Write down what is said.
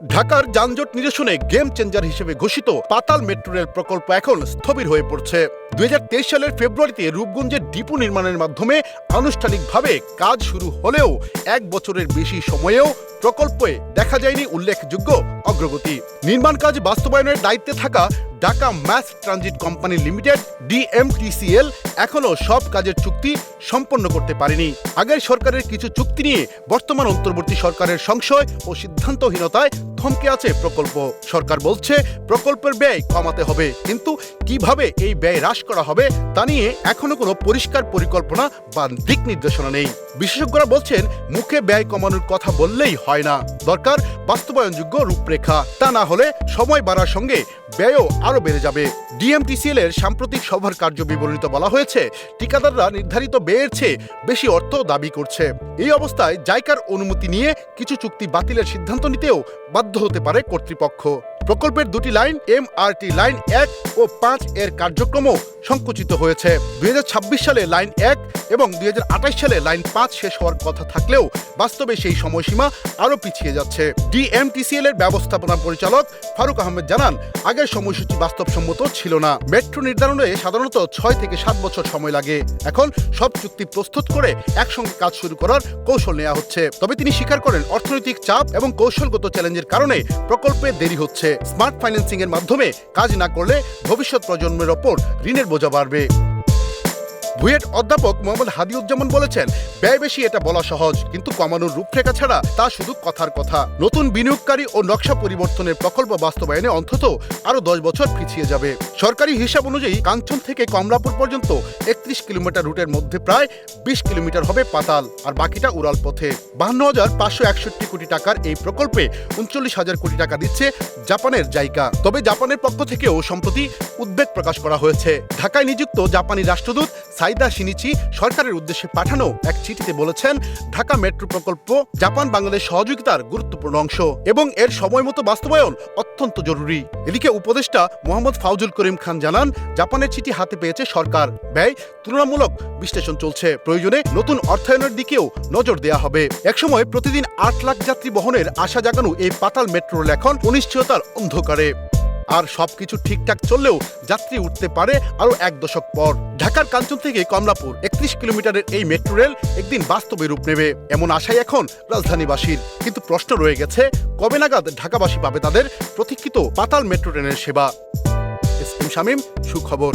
ঢাকার যানজট নিরসনে গেম চেঞ্জার হিসেবে ঘোষিত পাতাল মেট্রো রেল প্রকল্প এখন স্থবির হয়ে পড়ছে। ২০২৩ সালের ফেব্রুয়ারিতে রূপগঞ্জের ডিপো নির্মাণের মাধ্যমে আনুষ্ঠানিকভাবে কাজ শুরু হলেও ১ বছরের বেশি সময়েও প্রকল্পে দেখা যায়নি উল্লেখযোগ্য অগ্রগতি। নির্মাণ কাজ বাস্তবায়নের দায়িত্বে থাকা Dhaka mass transit company limited DMTCL এখনও সব কাজের চুক্তি সম্পন্ন করতে পারেনি। আগের সরকারের কিছু চুক্তি নিয়ে বর্তমান অন্তর্বর্তী সরকারের সংশয় ও সিদ্ধান্তহীনতায় থমকে আছে প্রকল্প। সরকার বলছে প্রকল্পের ব্যয় কমাতে হবে, কিন্তু কিভাবে এই ব্যয় হ্রাস করা হবে তা নিয়ে এখনো কোনো পরিষ্কার পরিকল্পনা বা দিক নির্দেশনা নেই। বিশেষজ্ঞরা বলছেন মুখে ব্যয় কমানোর কথা বললেই হয় না, দরকার বাস্তবায়নযোগ্য রূপরেখা। তা না হলে সময় বাড়ার সঙ্গে ব্যয়ও আরও বেড়ে যাবে। DMTCL এর সাম্প্রতিক সভার কার্যবিবরণীতে বলা হয়েছে, ঠিকাদাররা নির্ধারিত ব্যয়ের চেয়ে বেশি অর্থ দাবি করছে। এই অবস্থায় জাইকার অনুমতি নিয়ে কিছু চুক্তি বাতিলের সিদ্ধান্ত নিতেও বাধ্য হতে পারে কর্তৃপক্ষ। প্রকল্পের দুটি লাইন MRT লাইন ১ ও ৫ এর কার্যক্রমও সংকুচিত হয়েছে। ২০২৬ সালে লাইন ১ এবং ২০২৮ সালে লাইন ৫ শেষ হওয়ার কথা থাকলেও বাস্তবে সেই সময়সীমা আরও পিছিয়ে যাচ্ছে। DMTCL এর ব্যবস্থাপনা পরিচালক ফারুক আহমেদ জানান, আগের সময়সূচি বাস্তবসম্মত ছিল না। মেট্রো নির্ধারণে সাধারণত ৬ থেকে ৭ বছর সময় লাগে। এখন সব চুক্তি প্রস্তুত করে একসঙ্গে কাজ শুরু করার কৌশল নেওয়া হচ্ছে। তবে তিনি স্বীকার করেন, অর্থনৈতিক চাপ এবং কৌশলগত চ্যালেঞ্জের কারণে প্রকল্পে দেরি হচ্ছে। স্মার্ট ফাইন্যান্সিং এর মাধ্যমে কাজ না করলে ভবিষ্যৎ প্রজন্মের ওপর ঋণের বোঝা বাড়বে। বুয়েট অধ্যাপক মোহাম্মদ হাদিউজ্জামান বলেছেন, ব্যয় বেশি এটা বলা সহজ, কিন্তু কমানোর রূপরেখা ছাড়া তা শুধু কথার কথা। নতুন বিনিয়োগকারী ও নকশা পরিবর্তনের প্রকল্প বাস্তবায়নে অন্তত আরও ১০ বছর পিছিয়ে যাবে। সরকারি হিসাব অনুযায়ী কাঞ্চন থেকে কমলাপুর পর্যন্ত ৩১ কিলোমিটার রুটের মধ্যে প্রায় ২০ কিলোমিটার হবে পাতাল, আর বাকিটা উড়াল পথে। ৫২,৫৬১ কোটি টাকার এই প্রকল্পে ৩৯,০০০ কোটি টাকা দিচ্ছে জাপানের জাইকা। তবে জাপানের পক্ষ থেকেও সম্প্রতি উদ্বেগ প্রকাশ করা হয়েছে। ঢাকায় নিযুক্ত জাপানি রাষ্ট্রদূত সাইদা শিনিচি সরকারের উদ্দেশ্যে পাঠানো এক চিঠিতে বলেছেন, ঢাকা মেট্রো প্রকল্প জাপান বাংলাদেশ সহযোগিতার গুরুত্বপূর্ণ অংশ এবং এর সময়মতো বাস্তবায়ন অত্যন্ত জরুরি। এদিকে উপদেষ্টা মোহাম্মদ ফাউজুল করিম খান জানান, জাপানের চিঠি হাতে পেয়েছে সরকার। ব্যয় তুলনামূলক বিশ্লেষণ চলছে, প্রয়োজনে নতুন অর্থায়নের দিকেও নজর দেওয়া হবে। একসময় প্রতিদিন ৮ লাখ যাত্রী বহনের আশা জাগানো এই পাতাল মেট্রো রেল এখন অনিশ্চয়তার অন্ধকারে। আর সবকিছু ঠিকঠাক চললেও যাত্রী উঠতে পারে আরও ১ দশক পর। ঢাকার কাঞ্চন থেকে কমলাপুর ৩১ কিলোমিটারের এই মেট্রো রেল একদিন বাস্তবে রূপ নেবে, এমন আশাই এখন রাজধানীবাসীর। কিন্তু প্রশ্ন রয়ে গেছে, কবে নাগাদ ঢাকাবাসী পাবে তাদের প্রতীক্ষিত পাতাল মেট্রো ট্রেনের সেবা। এস এম শামীম, সুখবর।